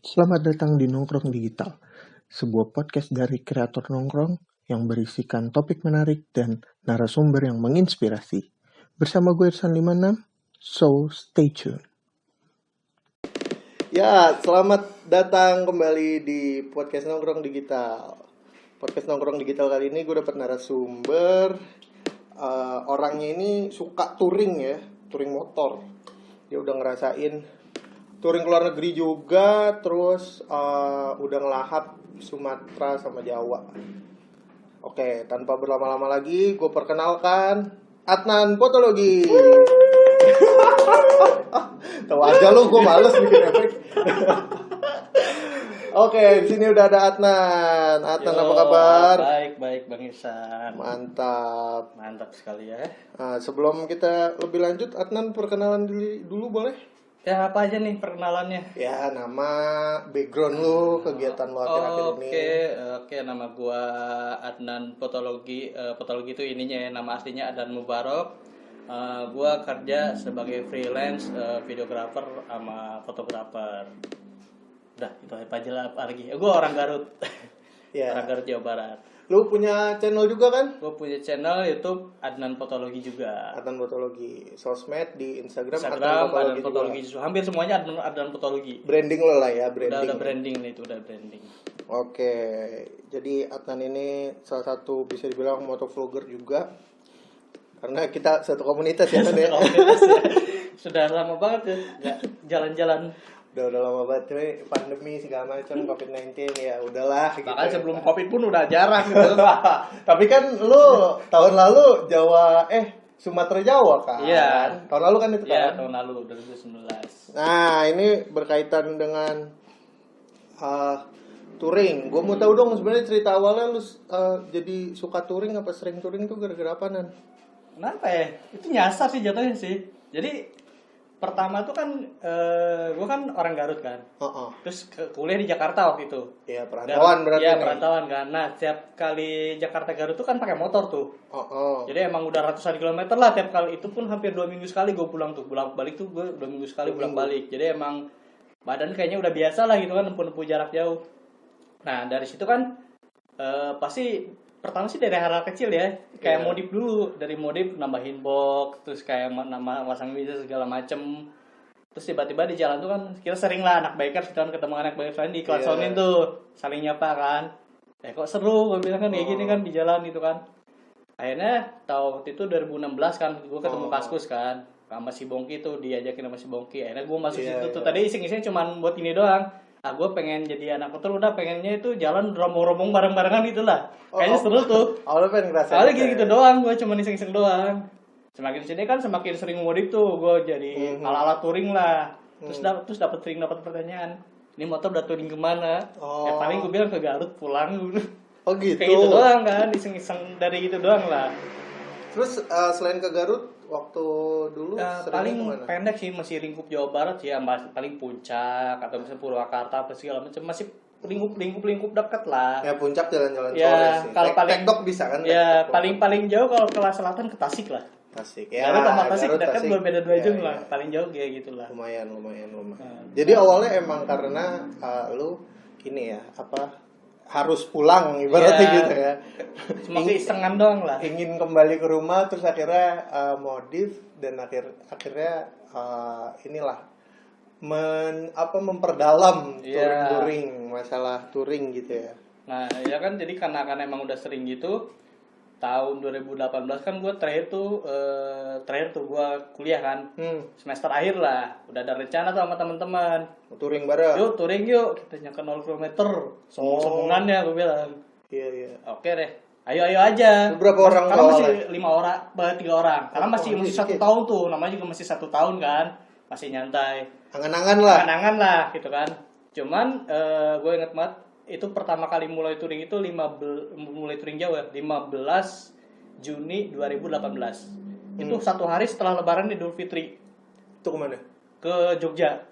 Selamat datang di Nongkrong Digital, sebuah podcast dari kreator nongkrong yang berisikan topik menarik dan narasumber yang menginspirasi. Bersama gue Irsan 56, so stay tuned. Ya, selamat datang kembali di podcast Nongkrong Digital. Podcast Nongkrong Digital kali ini gue dapat narasumber. Orangnya ini suka touring ya, touring motor. Dia udah ngerasain touring ke luar negeri juga, terus udah ngelahap Sumatera sama Jawa. Oke, tanpa berlama-lama lagi, gue perkenalkan Adnan Potologi. Tahu aja lo, gue males bikin efek. Oke, di sini udah ada Adnan. Adnan, apa kabar? Baik Bang Irsan. Mantap Sekali ya. Nah, sebelum kita lebih lanjut, Adnan perkenalan dulu boleh? Ya, apa aja nih perkenalannya? Ya, nama, background lu, kegiatan lu akhir-akhir ini. Oke, nama gua Adnan Potologi. Potologi itu ininya ya, nama aslinya Adnan Mubarok. Gua kerja sebagai freelance videographer sama fotografer. Udah, itu aja lah, apa lagi. Gua orang Garut. Ya. Orang Garut, Jawa Barat. Lu punya channel juga kan? Gue punya channel YouTube Adnan Potologi juga. Adnan Potologi. Sosmed di Instagram Adnan Potologi juga. Hampir semuanya Adnan Potologi. Branding lo lah ya, branding. Udah branding nih, itu udah branding. Oke. Jadi Adnan ini salah satu bisa dibilang motovlogger juga. Karena kita satu komunitas ya kan ya. Sudah lama banget ya nggak jalan-jalan. Udah lama banget, cuy. Pandemi segala macam, COVID-19 ya udahlah. Bahkan gitu, sebelum COVID pun udah jarang gitu. Tapi kan lu tahun lalu Sumatera Jawa kan? Iya. Tahun lalu kan itu kan? Iya, tahun lalu 2019. Nah, ini berkaitan dengan touring. Gue mau tahu dong sebenarnya cerita awalnya lu jadi suka touring apa sering touring tuh gara-gara apa, Nan? Kenapa ya? Itu nyasar sih jatuhnya sih. Jadi pertama tuh kan gue kan orang Garut kan. Terus kuliah di Jakarta waktu itu. Iya, perantauan berarti. Iya, perantauan kan. Nah, setiap kali Jakarta Garut tuh kan pakai motor tuh. Jadi emang udah ratusan kilometer lah tiap kali. Itu pun hampir 2 minggu sekali gue pulang tuh. Pulang balik tuh gue 2 minggu sekali pulang balik. Jadi emang badan kayaknya udah biasa lah gitu kan nempuh jarak jauh. Nah, dari situ kan pasti pertama sih dari hal-hal kecil ya, kayak modif dulu, dari modif nambahin box, terus kayak masang meja segala macem. Terus tiba-tiba di jalan tuh kan kita sering lah anak bikers kan ketemu anak bikers lain di klasonin tuh, saling nyapa kan. Kok seru, gue bilang kan kayak gini kan di jalan gitu kan. Akhirnya waktu itu 2016 kan, gue ketemu Kaskus kan, sama si Bongki tuh, diajakin sama si Bongki. Akhirnya gue masuk situ tuh, tadi iseng-iseng cuman buat ini doang. Gue pengen jadi anak motor, udah pengennya itu jalan rombong-rombong bareng-barengan gitu lah. Kayaknya seru tuh. Awalnya pengen ngerasain. Awalnya gitu doang, gue cuma iseng-iseng doang. Semakin sini kan semakin sering modif tuh, gue jadi ala-ala touring lah. Terus dapat pertanyaan, ini motor udah touring kemana? Ya paling gue bilang ke Garut pulang. Oh gitu. Kayak gitu doang kan, iseng-iseng dari gitu doang lah. Terus selain ke Garut, waktu dulu paling kemana? Pendek sih, masih lingkup Jawa Barat sih ya, paling Puncak atau misalnya Purwakarta apa segala macam, masih lingkup dekat lah. Ya Puncak jalan-jalan ya, sore sih. Kalau paling tektok bisa kan? Ya paling jauh kalau ke selatan ke Tasik lah. Tasik ya. Garut sama Tasik dekat, Tasik. berbeda 2 jam lah. Paling jauh kayak gitulah. Lumayan. Jadi awalnya emang karena lu ini ya harus pulang ibaratnya gitu ya. Cuma keisengan doang lah. Ingin kembali ke rumah terus akhirnya modif dan akhirnya inilah memperdalam touring masalah touring gitu ya. Nah, ya kan jadi karena emang udah sering gitu. Tahun 2018 kan gue terakhir tuh gue kuliah kan, semester akhir lah, udah ada rencana tuh sama teman-teman touring bareng. Yuk touring kita nyangka 0 km, sombong-sombongannya gue bilang. Iya. Oke deh, ayo aja. Berapa orang? Karena masih 3 orang, karena masih 1 tahun tuh, namanya juga masih 1 tahun kan, masih nyantai. Angan-angan lah gitu kan. Cuman gue inget banget. Itu pertama kali mulai touring itu mulai touring jauh ya 15 Juni 2018. Itu 1 hari setelah Lebaran Idul Fitri. Itu kemana? Ke Jogja.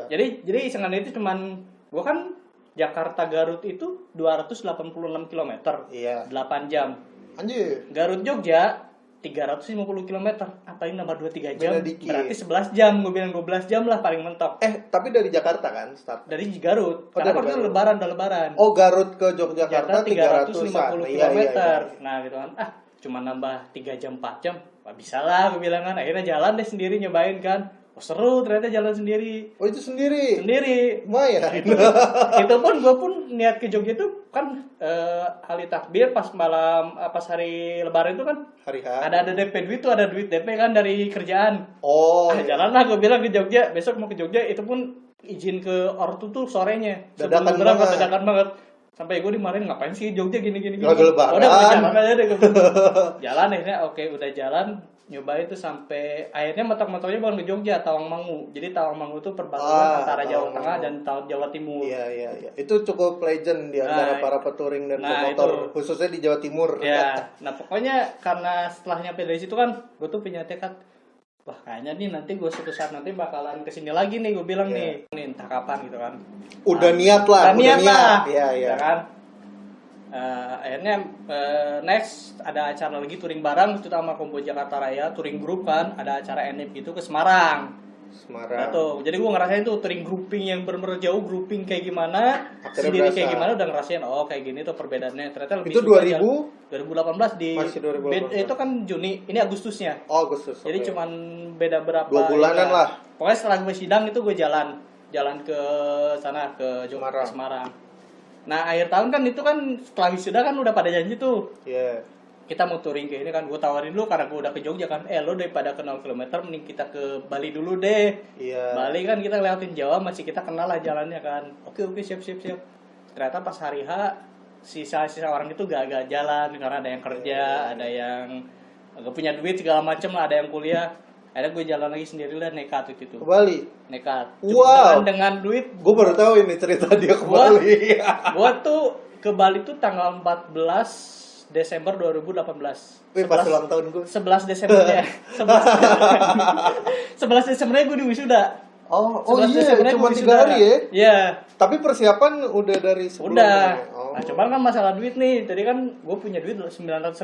Jadi isengan itu cuman gua kan Jakarta Garut itu 286 km. Iya. 8 jam. Anjir. Garut Jogja 350 km, apalagi nambah 2-3 jam, Beda dikit. berarti 11 jam, gue bilang 12 jam lah paling mentok. Tapi dari Jakarta kan start? Dari Garut, Oh, karena dari waktu itu Garut. udah lebaran. Oh, Garut ke Yogyakarta 350 300-an. km. Iya. Nah gitu kan, cuma nambah 3 jam 4 jam, wah bisa lah gue bilang kan. Akhirnya jalan deh sendiri nyobain kan. Oh seru ternyata jalan sendiri. Oh itu sendiri? Sendiri. Lumayan. Nah, itu pun gue pun niat ke Jogja itu kan hari takbir pas malam pas hari lebaran itu kan Hari ada DP duit tuh, ada duit DP kan dari kerjaan. Oh. Jalan lah gue bilang ke Jogja, besok mau ke Jogja, itu pun izin ke ortu tuh sorenya. Dadakan Sebelum berangkat, banget. dadakan banget. Sampai gue dimarahin, ngapain sih Jogja gini. Lagi lebaran. Udah gue jalan aja deh. Jalan akhirnya oke udah jalan. Nyobain tuh sampai akhirnya motor-motornya bukan ke Jogja, Tawangmangu. Jadi Tawangmangu itu perbatasan antara Jawa Tengah dan Jawa Timur. Iya. Itu cukup legend di antara para peturing dan pemotor, khususnya di Jawa Timur. Ya, nah pokoknya karena setelah nyampe dari situ kan, gue tuh punya tekad, wah kayaknya nih nanti gue suatu saat nanti bakalan kesini lagi nih, gue bilang nih entah kapan gitu kan. Udah niat lah. Iya kan. Akhirnya next ada acara lagi touring bareng itu sama Kompo Jakarta Raya, touring grup kan, ada acara NIP gitu ke Semarang. Nah, tuh, jadi gue ngerasain tuh touring grouping yang bener-bener jauh, grouping kayak gimana, akhirnya sendiri berasa. kayak gimana, udah ngerasain kayak gini tuh perbedaannya. Ternyata lebih itu 2018 di masih 2018. itu kan Juni, ini Agustusnya. Oh, Agustus. Jadi cuman beda berapa 2 bulanan lah. Pokoknya setelah gue sidang itu gue jalan ke sana ke Semarang. Nah akhir tahun kan itu kan setelah wisuda kan udah pada janji tuh. Iya. Kita mau touring ke ini kan, gue tawarin dulu karena gue udah ke Jogja kan. Lo daripada ke 0 km mending kita ke Bali dulu deh. Iya. Bali kan kita lewatin Jawa masih kita kenal lah jalannya kan. Oke siap. Ternyata pas hari H sisa orang itu gak jalan karena ada yang kerja, ada yang gak punya duit segala macem lah, ada yang kuliah. Akhirnya gue jalan lagi sendiri lah, nekat itu. Ke Bali? Nekat. Wow. Dengan duit. Gue baru tahu ini cerita dia ke Bali. Gue tuh ke Bali tuh tanggal 14 Desember 2018. Pas ulang tahun gue. 11 Desembernya. 11 Desembernya gue di wisuda. Oh iya, cuma 3 hari ya? Iya. Tapi persiapan udah dari sebelumnya. Udah. Oh. Nah, cuman kan masalah duit nih. Tadi kan gue punya duit 900.000.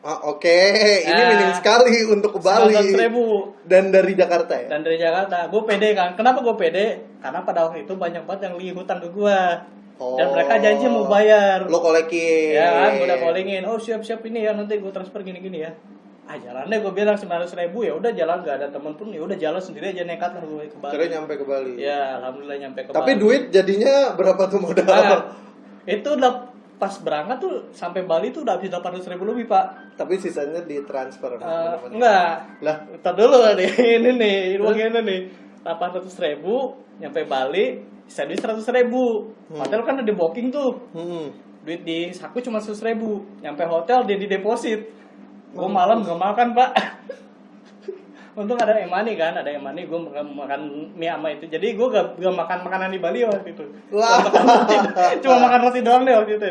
Oke. Ini minim sekali untuk ke Bali. 900.000. Dan dari Jakarta ya? Dan dari Jakarta. Gue pede kan. Kenapa gue pede? Karena pada waktu itu banyak banget yang lagi hutang ke gue. Dan mereka janji mau bayar. Lo kolekin. Ya kan, gue udah callingin. Oh siap ini ya, nanti gue transfer gini-gini ya. Jalan deh, gue bilang 900.000 ya udah jalan, gak ada temen pun ya udah jalan sendiri aja, nekat lah gue ke Bali. Akhirnya nyampe ke Bali. Ya alhamdulillah nyampe ke Bali. Tapi duit jadinya berapa tuh modal? Itu udah pas berangkat tuh sampai Bali tuh udah habis 800.000 lebih pak. Tapi sisanya ditransfer. Enggak. Lah, ntar dulu nih, ini nih, uangnya nih 800.000 nyampe Bali, sisa duit 100.000. Hotel kan ada booking tuh. Duit di saku cuma 100.000. Nyampe hotel dia di deposit. Gue malam gak makan pak. Untung ada emani kan, gue makan mie sama itu. Jadi gue gak makan makanan di Bali waktu itu. Cuma makan roti doang deh waktu itu.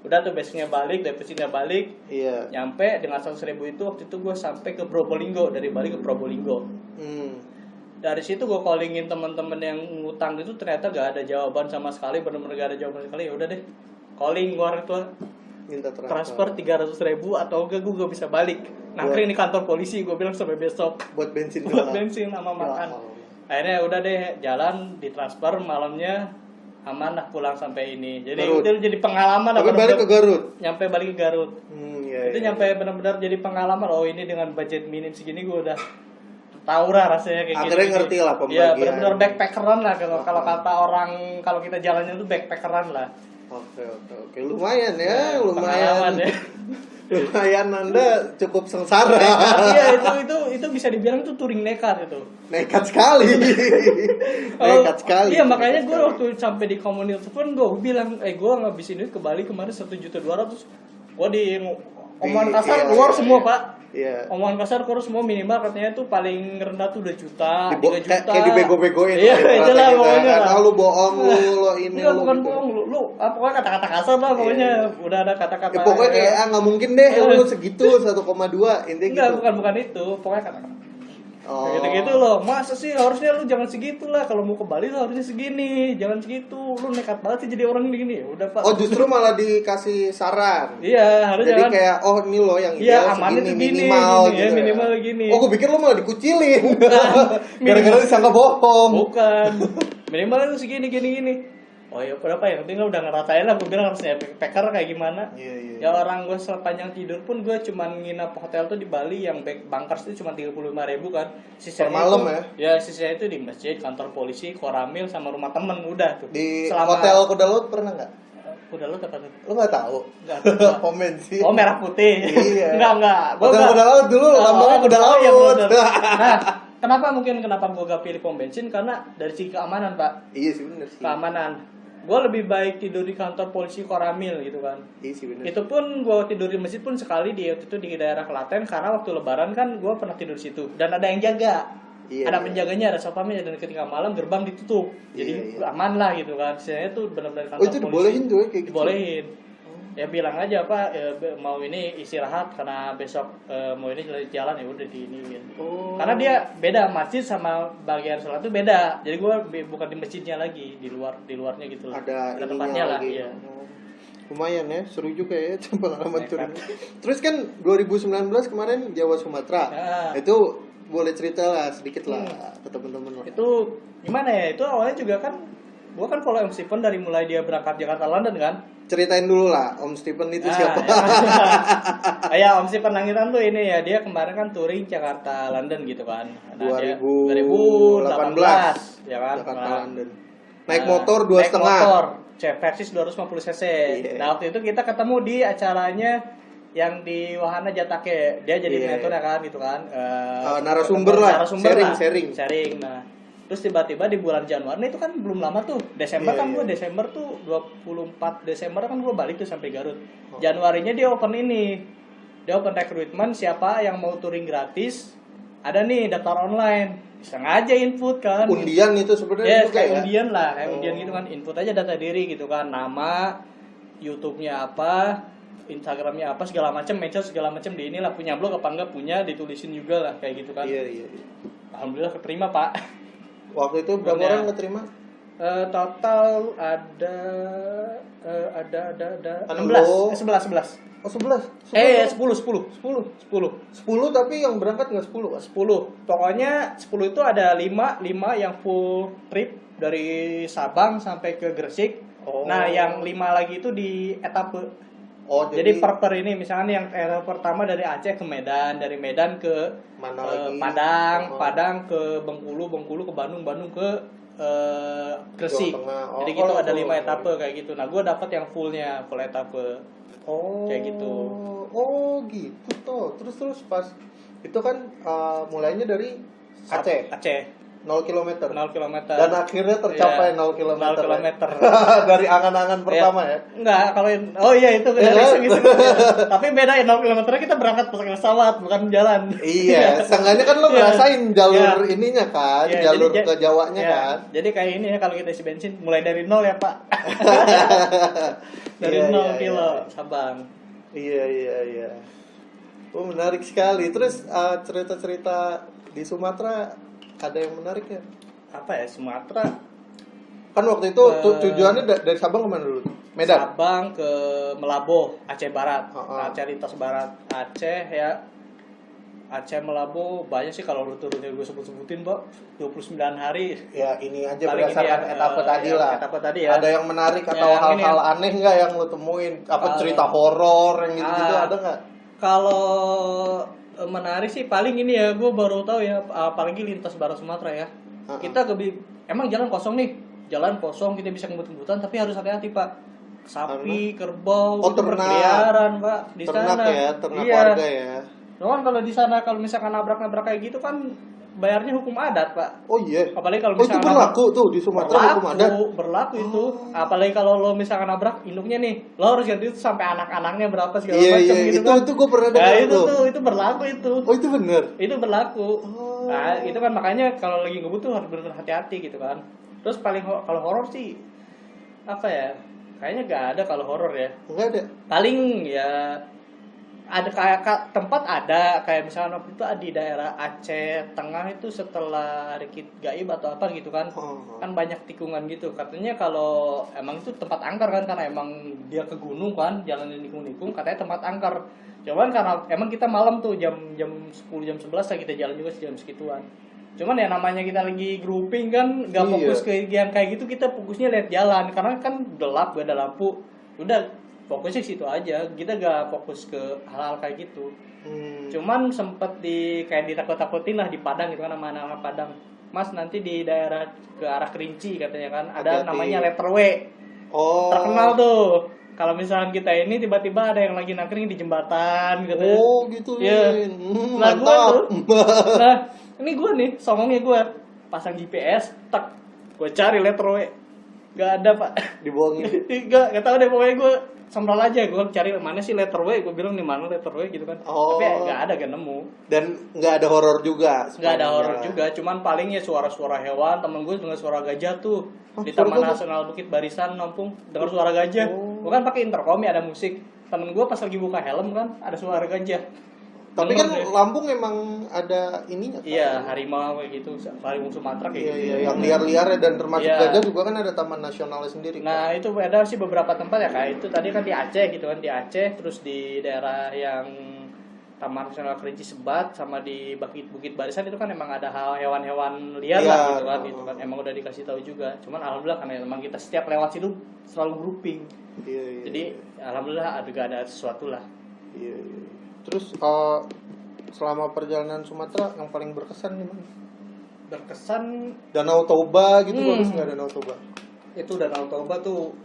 Udah tuh besoknya balik, depositnya balik. Iya. Nyampe dengan 100.000 itu waktu itu gue sampai ke Probolinggo, dari Bali ke Probolinggo. Dari situ gue callingin teman-teman yang ngutang itu, ternyata gak ada jawaban sama sekali, benar-benar gak ada jawaban sekali. Ya udah deh, calling gue orang tua. Minta transfer 300.000 atau enggak gue gak bisa balik nangkring di kantor polisi, gue bilang sampai besok buat bensin sama makan. Akhirnya udah deh jalan ditransfer, malamnya aman lah pulang sampai ini. Jadi Garut. Itu jadi pengalaman. Tapi balik ke Garut. Nyampe balik ke Garut. Itu nyampe benar-benar jadi pengalaman. Oh ini dengan budget minim segini gue udah tahu lah rasanya kayak gitu. Akhirnya ngerti lah pembagian. Iya benar-benar backpackeran lah kalau kata orang, kalau kita jalannya tuh backpackeran lah. Oke. Lumayan ya, lumayan. Ya. Lumayan Anda cukup sengsara. Iya, itu bisa dibilang itu touring nekat itu. Nekat sekali. Nekat sekali. Iya, makanya gue waktu sampai di komunitas pun gue bilang, gue ngabisin duit ke Bali kemarin 1.200.000. Gue di omongan kasar keluar semua, Pak. Iya. Omongan kasar keluar semua, minimal katanya tuh paling rendah tuh 2 juta, 3 juta. Kayak dibego-begoin. Iya, itulah pokoknya lah. Lu bohong lo ini. Enggak, bukan bohong lu. Pokoknya kata-kata kasar lah pokoknya. Udah ada kata-kata. Ya, pokoknya kayak nggak mungkin deh lu segitu 1,2 intinya gitu. Enggak, bukan itu. Pokoknya kata-kata. Gitu-gitu loh. Masa sih harusnya lu jangan segitu lah. Kalau mau ke Bali tuh harusnya segini, jangan segitu. Lu nekat banget sih jadi orang gini. Ya udah, Pak. Oh, justru malah dikasih saran. Iya, harusnya. Jadi kan kayak ini loh yang iya, ideal segini, minimal gini, gitu. Ya, minimal gini. Oh, gue pikir lu malah dikucilin. Gara-gara disangka bohong. Bukan. Minimal itu segini gini. Oh ya berapa ya? Penting udah ngerasain lah. Gue bilang harusnya backpacker kayak gimana. Iya. Ya orang gue sepanjang tidur pun gue cuman nginap hotel tuh di Bali yang bunkers itu cuma 35.000 kan. Per malam itu, ya sisanya itu di masjid, kantor polisi, koramil sama rumah temen udah tuh. Di hotel Kuda Laut pernah nggak? Kuda Laut apa tuh? Lu nggak tahu? Nggak. Pom bensin. Oh, merah putih. Iya. Enggak. Hotel Kuda Laut dulu, lambangnya Kuda Laut. Nah, kenapa gue gak pilih pom bensin? Karena dari segi keamanan, Pak. Iya sih bener sih. Keamanan. Gue lebih baik tidur di kantor polisi Koramil gitu kan. Iya sih bener. Itu pun gue tidur di masjid pun sekali waktu itu di daerah Klaten, karena waktu lebaran kan gue pernah tidur di situ dan ada yang jaga. Iya, ada penjaganya, ada satpamnya, dan ketika malam gerbang ditutup. Jadi aman lah gitu kan. Saya tuh benar-benar kantor polisi. Oh, itu dibolehin tuh kayak gitu. Dibolehin. Ya bilang aja Pak, mau ini istirahat karena besok mau ini jalan ya udah di ini gitu. Karena dia beda masjid sama bagian sholat tuh beda. Jadi gue bukan di masjidnya lagi, di luarnya gitu. Ada tempatnya lah. Iya. Lumayan ya, seru juga ya pengalaman touring. Terus kan 2019 kemarin Jawa Sumatera. Itu boleh cerita lah sedikit lah ke teman-teman. Itu gimana ya? Itu awalnya juga kan gue kan follow Om Stephen dari mulai dia berangkat Jakarta London kan. Ceritain dulu lah Om Stephen itu siapa? Ya Om Stephen Langitan tuh ini ya, dia kemarin kan touring Jakarta London gitu kan. Nah, 2018 ya kan. Jakarta London. Naik motor 2,5. Naik motor Versis 250 cc. Nah waktu itu kita ketemu di acaranya yang di Wahana Jatake. Dia jadi mentor ya kan gitu kan. Narasumber lah. Sharing. Nah, terus tiba-tiba di bulan Januari itu kan belum lama tuh. Desember Desember tuh 24 Desember kan gue balik tuh sampai Garut. Januarinya dia open ini. Dia open recruitment, siapa yang mau touring gratis. Ada nih daftar online. Sengaja input kan. Undian itu sebenarnya kayak undian lah, kayak undian gitu kan. Input aja data diri gitu kan. Nama, YouTube-nya apa, Instagramnya apa, segala macam, mention segala macam di inilah. Punya blog apa enggak punya, ditulisin juga lah kayak gitu kan. Iya. Alhamdulillah keterima, Pak. Waktu itu berapa orang keterima? Total ada 11. Oh 11. 10 tapi yang berangkat nggak 10 kan? 10. Pokoknya 10 itu ada 5 yang full trip dari Sabang sampai ke Gresik. Nah, yang 5 lagi itu di etape. Jadi per ini misalnya yang etape pertama dari Aceh ke Medan, dari Medan ke Padang ke Bengkulu ke Bandung ke Gresik. Jadi gitu ada 5 etape kayak gitu. Nah, gue dapat yang full etape. Kayak gitu. Oh gitu toh. Terus pas itu kan mulainya dari Aceh. 0 km. Dan akhirnya tercapai 0 km. 0 km. Dari angan-angan pertama ya. Enggak, kalau itu dari gitu. Tapi beda ya 0 km kita berangkat pakai pesawat, bukan jalan. Iya, seenggaknya kan lo ngerasain jalur ininya kan, jalur ke Jawanya kan. Jadi kayak ini ya, kalau kita isi bensin mulai dari 0 ya, Pak. Dari 0 kilo Sabang. Iya. Oh, menarik sekali. Terus cerita-cerita di Sumatera ada yang menarik ya? Apa ya, Sumatera? Kan waktu itu tujuannya dari Sabang kemana dulu? Medan? Sabang ke Melaboh, Aceh Barat. Aceh lintas barat. Aceh ya. Aceh Melaboh banyak sih kalau rute-rute gue sebutin, Pak. 29 hari. Ya, ini aja berdasarkan etapa tadi lah. Etapa tadi ya. Ada yang menarik atau hal-hal aneh nggak yang lo temuin? Apa cerita horor yang gitu-gitu ada nggak? Kalau menarik sih paling ini ya, gue baru tahu ya, apalagi lintas barat Sumatera ya. Kita emang jalan kosong kita bisa ngebut-ngebutan, tapi harus hati-hati, Pak. Sapi, kerbau, itu berkeliaran, Pak, di sana. Ternak warga ya. Cuman kalau di sana kalau misalkan nabrak-nabrak kayak gitu kan bayarnya hukum adat, Pak. Oh iya. Apalagi kalau misalkan itu berlaku tuh di Sumatera hukum adat. Berlaku itu. Apalagi kalau lo misalkan nabrak induknya nih, lo harus ganti itu sampai anak-anaknya berapa segala macam gitu kan. Itu gue pernah dengar itu berlaku itu. Oh, itu benar. Itu berlaku. Nah, itu kan makanya kalau lagi ngebut tuh harus benar hati-hati gitu kan. Terus paling kalau horor sih apa ya? Kayaknya gak ada kalau horor ya. Enggak ada. Paling ya ada kayak tempat ada kayak misalnya waktu itu di daerah Aceh Tengah itu setelah Rikit Gaib atau apa gitu kan, kan banyak tikungan gitu. Katanya kalau emang itu tempat angker kan, karena emang dia ke gunung kan, jalan nikung-nikung, katanya tempat angker. Cuman karena emang kita malam tuh jam 10 jam 11 lah kita jalan juga jam segituan. Cuman ya namanya kita lagi grouping kan, gak fokus ke yang kayak gitu, kita fokusnya lihat jalan karena kan gelap gak ada lampu, udah fokusnya situ aja, kita gak fokus ke hal-hal kayak gitu. Cuman sempet kayak ditakut-takutin lah di Padang gitu kan, sama anak-anak Padang. Mas nanti di daerah ke arah Kerinci katanya kan ada namanya letter W. Terkenal tuh. Kalau misalnya kita ini tiba-tiba ada yang lagi nangkring di jembatan katanya. Oh gitu. Iya. Nah gue tuh. Nah ini gue nih, songongnya gue pasang GPS, tak gue cari letter W. Gak ada pak. Dibohongin. Gak tau deh, pokoknya gue sembral aja, gue cari mana sih letter W, gue bilang di mana letter W gitu kan. Tapi gak ada, gak nemu. Dan gak ada horor juga. Gak ada horor juga, cuman palingnya suara-suara hewan. Temen gue dengar suara gajah tuh di Taman Nasional Bukit Barisan Lampung, dengar suara gajah. Gue kan pakai intercom ya, ada musik. Temen gue pas lagi buka helm kan ada suara gajah. Tapi kan Lampung emang ada ininya kan? Iya, harimau kayak gitu, harimau Sumatera kayak gitu. Iya, yang liar-liar dan termasuk gajah juga kan ada taman nasionalnya sendiri. Nah, kan? Itu ada sih beberapa tempat ya kayak itu. Tadi kan di Aceh gitu kan, di Aceh, terus di daerah yang Taman Nasional Kerinci Sebat sama di Bukit Barisan itu kan emang ada hewan-hewan liar lah gitu kan. Emang udah dikasih tahu juga. Cuman alhamdulillah karena emang kita setiap lewat situ selalu grouping. Iya. Jadi alhamdulillah ada sesuatu lah. Iya. Terus selama perjalanan Sumatera yang paling berkesan gimana? Berkesan Danau Toba gitu. Bagus nggak Danau Toba? Itu Danau Toba tuh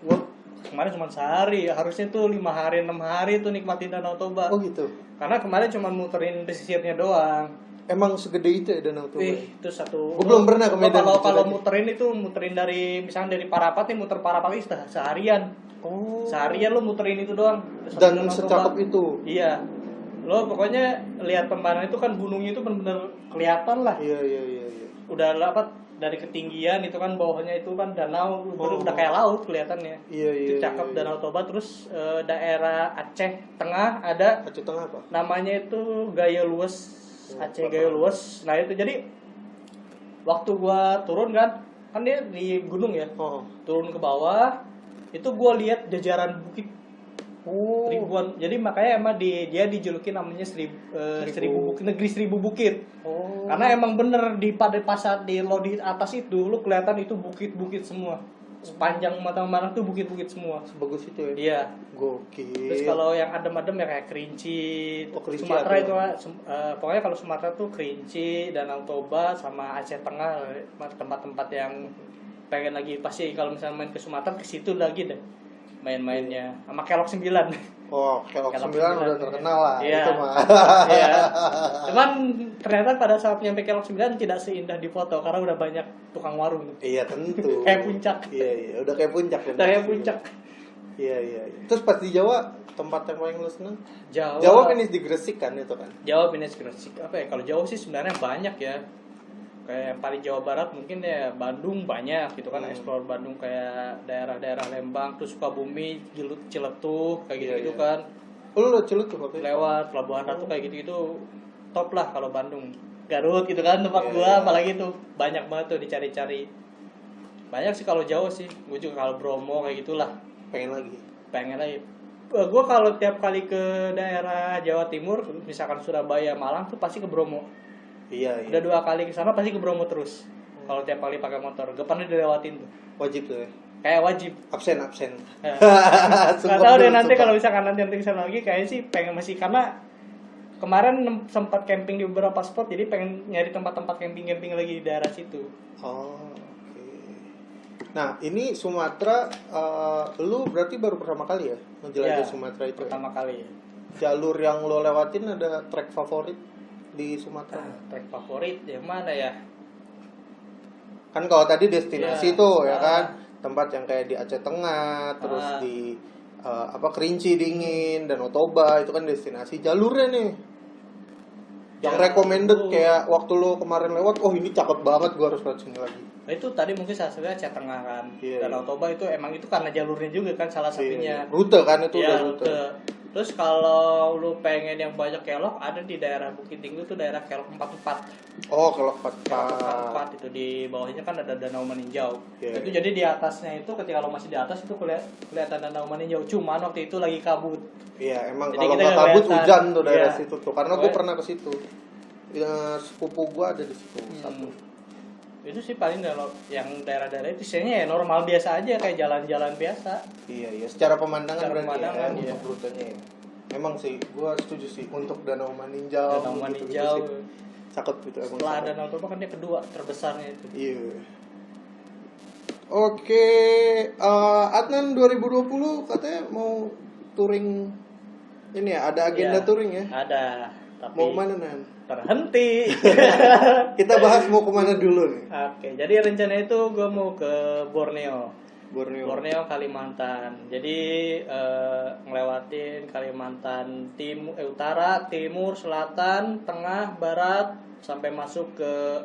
gua kemarin cuma sehari, harusnya tuh 5 hari 6 hari tuh nikmatin Danau Toba. Oh gitu. Karena kemarin cuma muterin pesisirnya doang. Emang segede itu ya Danau Toba? Itu satu. Gua belum pernah ke Medan. Kalau muterin dari misalnya dari Parapat nih, muter Parapat itu seharian. Seharian lo muterin itu doang. Dan secakep itu. Iya. Lo pokoknya lihat pemandangan itu kan, gunungnya itu benar-benar kelihatan lah. Iya. Udah dari ketinggian itu kan, bawahnya itu kan danau, udah kayak laut kelihatannya. Iya. Itu cakep Danau Toba. Terus daerah Aceh Tengah ada. Aceh Tengah apa? Namanya itu Gaya Luwes. Aceh Gaya Luwes. Nah itu jadi waktu gua turun kan dia di gunung ya. Turun ke bawah itu gua lihat jajaran bukit ribuan. Jadi makanya emang dia dijulukin namanya negeri seribu bukit. Karena emang bener pada pasar di atas itu lu kelihatan itu bukit-bukit semua. Sepanjang mata-mata tuh bukit-bukit semua. Sebagus itu ya? Iya. Gokil. Terus kalau yang adem-adem ya kayak Kerinci. Sumatera itu pokoknya kalau Sumatera tuh Kerinci, Danau Toba sama Aceh Tengah, tempat-tempat yang pengen lagi pasti kalau misalnya main ke Sumatera ke situ lagi deh main-mainnya sama Kelok 9. Kelok 9 udah terkenal lah. Iya. Itu mah. Iya. Cuman ternyata pada saat nyampe Kelok 9 tidak seindah di foto karena udah banyak tukang warung. Iya tentu. Kayak puncak. Iya, udah kayak puncak. Kayak puncak. Iya. Terus pas di Jawa tempat yang paling lu seneng? Jawa finish di Gresik kan itu kan? Jawa finish Gresik. Apa ya? Kalau Jawa sih sebenarnya banyak ya. Kayak yang paling Jawa Barat mungkin ya Bandung banyak gitu kan, explore Bandung kayak daerah-daerah Lembang, terus Sukabumi, Ciletuh kayak gitu kan. Lu Ciletuh apa? Lewat Pelabuhan Ratu kayak gitu top lah kalau Bandung. Garut gitu kan tempat gua apalagi tuh banyak banget tuh dicari-cari. Banyak sih kalau Jawa sih. Gua juga kalau Bromo kayak gitulah. Pengen lagi. Gua kalau tiap kali ke daerah Jawa Timur, misalkan Surabaya, Malang tuh pasti ke Bromo. Iya. Udah 2 kali ke sana pasti ke Bromo terus. Kalau tiap kali pakai motor, gak pernah dilewatin tuh. Wajib tuh ya. Kayak wajib. Absen. Gak tahu deh nanti kalau misalkan nanti ke sana lagi kayaknya sih pengen masih, karena kemarin sempat camping di beberapa spot, jadi pengen nyari tempat-tempat camping lagi di daerah situ. Oke. Nah, ini Sumatera lu berarti baru pertama kali ya menjelajah Sumatera itu? Pertama kali ya. Jalur yang lo lewatin ada trek favorit di Sumatera? Trek favorit yang mana ya? Kan kalau tadi destinasi tuh ya kan, tempat yang kayak di Aceh Tengah, terus di Kerinci dingin, Danau Toba itu kan destinasi. Jalurnya nih yang recommended kayak waktu lo kemarin lewat, ini cakep banget, gua harus lewat sini lagi. Nah itu tadi mungkin salah satunya Aceh Tengah kan. Danau Toba itu emang itu karena jalurnya juga kan salah satunya. Rute kan itu udah rute. Terus kalau lu pengen yang banyak kelok, ada di daerah Bukit Tinggi tuh daerah Kelok 44. Oh, Kelok Kelok 44. 44 itu di bawahnya kan ada Danau Meninjau. Yeah. Itu jadi di atasnya itu ketika lo masih di atas itu kelihatan Danau Meninjau. Cuman waktu itu lagi kabut. Iya, emang Jadi kalau kita nggak kabut kelihatan. hujan tuh daerah Iya. situ tuh. Karena gue pernah ke situ. Ya, sepupu gue ada di situ satu. Itu sih paling yang daerah-daerah itu isinya ya normal biasa aja kayak jalan-jalan biasa. Iya, secara pemandangan Secara berarti pemandangan, ya, iya. untuk rutenya ya. Emang sih, gue setuju sih untuk Danau Meninjau. Danau gitu-gitu Meninjau. sih. Cakep gitu emang. Setelah cakep. Danau Toba kan dia kedua terbesarnya itu. Iya. Oke, Adnan 2020 katanya mau touring ini ya, ada agenda Iya, touring ya? Ada, tapi Mau kemana, Nan? terhenti. Kita bahas mau kemana dulu nih? Oke, jadi rencana itu gue mau ke Borneo. Borneo. Kalimantan. Jadi ngelewatin Kalimantan utara, timur, selatan, tengah, barat sampai masuk ke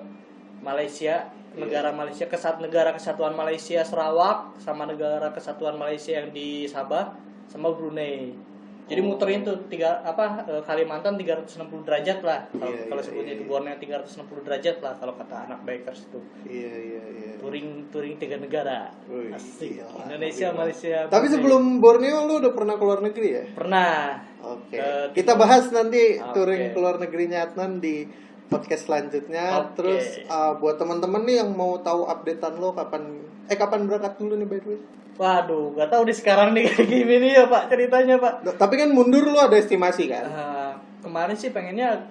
Malaysia, negara Malaysia, negara kesatuan Malaysia Sarawak sama negara kesatuan Malaysia yang di Sabah sama Brunei. Jadi muterin tuh Kalimantan 360 derajat lah. Kalau sebutnya itu Borneo 360 derajat lah kalau kata anak bikers itu. Iya. Touring 3 negara. Wih, Asik. gila. Indonesia, Malaysia. Tapi Brunei. sebelum Borneo lu udah pernah keluar negeri ya? Pernah. Oke. Ke Kita bahas nanti Oke. touring keluar negerinya Adnan di podcast selanjutnya. Oke. Terus buat teman-teman nih yang mau tahu updatean lo kapan berangkat dulu nih by the way? Waduh, gak tahu di sekarang nih kayak gini ya Pak ceritanya Pak. Tapi kan mundur lo ada estimasi kan? Kemarin sih pengennya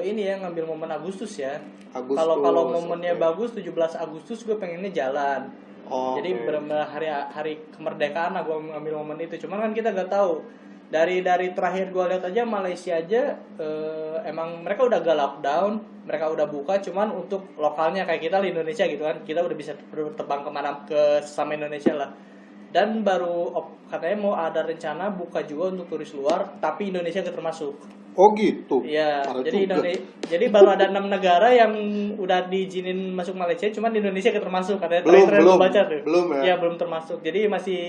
ini ya ngambil momen Agustus ya. Agustus, Kalau momennya oke. bagus 17 Agustus gue pengennya jalan. Oh, Jadi oke. benar-benar hari kemerdekaan lah gue ngambil momen itu. Cuman kan kita gak tahu. Dari terakhir gue lihat aja Malaysia aja emang mereka udah gak lockdown, mereka udah buka. Cuman untuk lokalnya kayak kita di Indonesia gitu kan, kita udah bisa terbang kemana ke sama Indonesia lah. Dan baru katanya mau ada rencana buka juga untuk turis luar, tapi Indonesia gak termasuk. Oh gitu. Iya, Parah jadi juga. jadi baru ada 6 negara yang udah diizinin masuk Malaysia, cuman di Indonesia gak termasuk katanya. Belum, Terakhir gue baca tuh. belum ya? Iya, belum termasuk. Jadi masih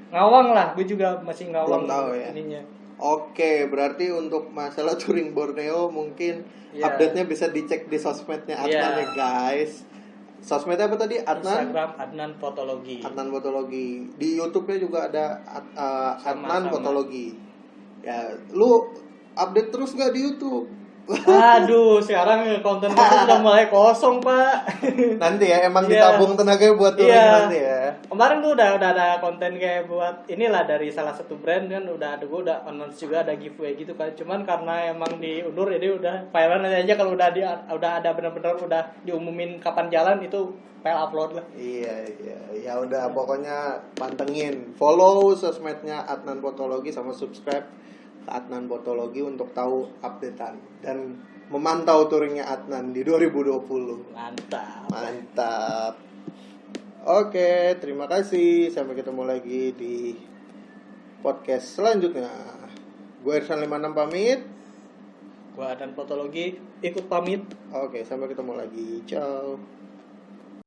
ngawang lah, gue juga masih ngawang. Belum tahu ya. Ininya. Oke, berarti untuk masalah touring Borneo mungkin Iya. update-nya bisa dicek di sosmednya Adnan Iya. ya guys. Sosmednya apa tadi? Adnan? Instagram Adnan Fotologi. Adnan Fotologi. Di YouTube-nya juga ada Adnan Sama. Fotologi. Ya, lu update terus gak di YouTube? Aduh, sekarang konten gue udah mulai kosong, Pak. Nanti ya, emang Iya. ditabung tenaganya buat touring Iya. nanti ya. Kemarin tuh udah ada konten kayak buat inilah dari salah satu brand kan gue udah announce juga ada giveaway gitu kan. Cuman karena emang diundur jadi udah viral aja kalau udah ada benar-benar udah diumumin kapan jalan itu file upload lah. Iya. Ya udah pokoknya pantengin. Follow sosmednya Adnan Fotologi sama subscribe ke Adnan Fotologi untuk tahu updatean dan memantau touringnya Adnan di 2020. Mantap. Oke, terima kasih. Sampai ketemu lagi di podcast selanjutnya. Gue Irsan 56 pamit. Gua Adnan Fotologi ikut pamit. Oke, sampai ketemu lagi. Ciao.